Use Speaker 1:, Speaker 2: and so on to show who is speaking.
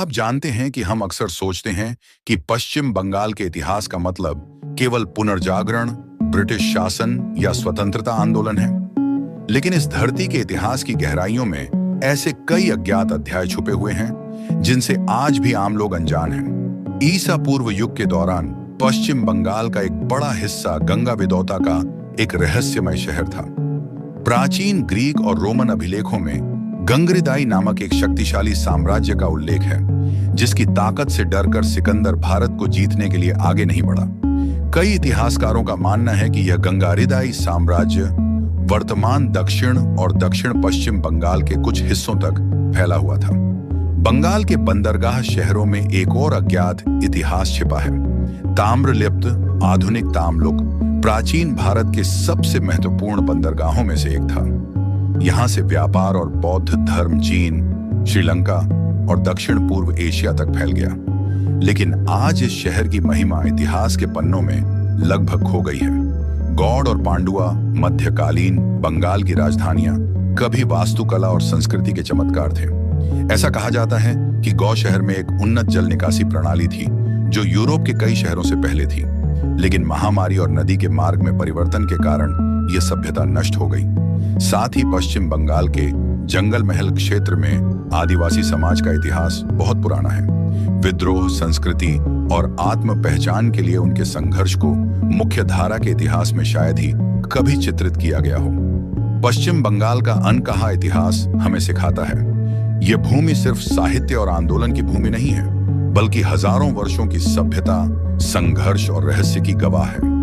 Speaker 1: क्या आप जानते हैं कि हम अक्सर सोचते हैं कि पश्चिम बंगाल के इतिहास का मतलब केवल पुनर्जागरण, ब्रिटिश शासन या स्वतंत्रता आंदोलन है। लेकिन इस धरती के इतिहास की गहराइयों में ऐसे कई अज्ञात अध्याय छुपे हुए हैं जिनसे आज भी आम लोग अनजान हैं। ईसा पूर्व युग के दौरान पश्चिम बंगाल का एक बड़ा हिस्सा गंगा विदौता का एक रहस्यमय शहर था। प्राचीन ग्रीक और रोमन अभिलेखों में गंगरीदाई नामक एक शक्तिशाली साम्राज्य का उल्लेख है, जिसकी ताकत से डरकर सिकंदर भारत को जीतने के लिए आगे नहीं बढ़ा। कई इतिहासकारों का मानना है कि यह गंगरीदाई साम्राज्य वर्तमान दक्षिण और दक्षिण पश्चिम बंगाल के कुछ हिस्सों तक फैला हुआ था। बंगाल के बंदरगाह शहरों में एक और अज्ञात इतिहास छिपा है। ताम्रलिप्त आधुनिक तामलुक प्राचीन भारत के सबसे महत्वपूर्ण बंदरगाहों में से एक था। यहां से व्यापार और बौद्ध धर्म चीन, श्रीलंका और दक्षिण पूर्व एशिया तक फैल गया। लेकिन आज इस शहर की महिमा इतिहास के पन्नों में लगभग खो गई है। गौड़ और पांडुआ मध्यकालीन बंगाल की राजधानियां कभी वास्तुकला और संस्कृति के चमत्कार थे। ऐसा कहा जाता है कि गौ शहर में एक उन्नत जल निकासी प्रणाली थी जो यूरोप के कई शहरों से पहले थी। लेकिन महामारी और नदी के मार्ग में परिवर्तन के कारण यह सभ्यता नष्ट हो गई। साथ ही पश्चिम बंगाल के जंगल महल क्षेत्र में आदिवासी समाज का इतिहास बहुत पुराना है। विद्रोह, संस्कृति और आत्म पहचान के लिए उनके संघर्ष को मुख्य धारा के इतिहास में शायद ही कभी चित्रित किया गया हो। पश्चिम बंगाल का अनकहा इतिहास हमें सिखाता है यह भूमि सिर्फ साहित्य और आंदोलन की भूमि नहीं है, बल्कि हजारों वर्षों की सभ्यता, संघर्ष और रहस्य की गवाह है।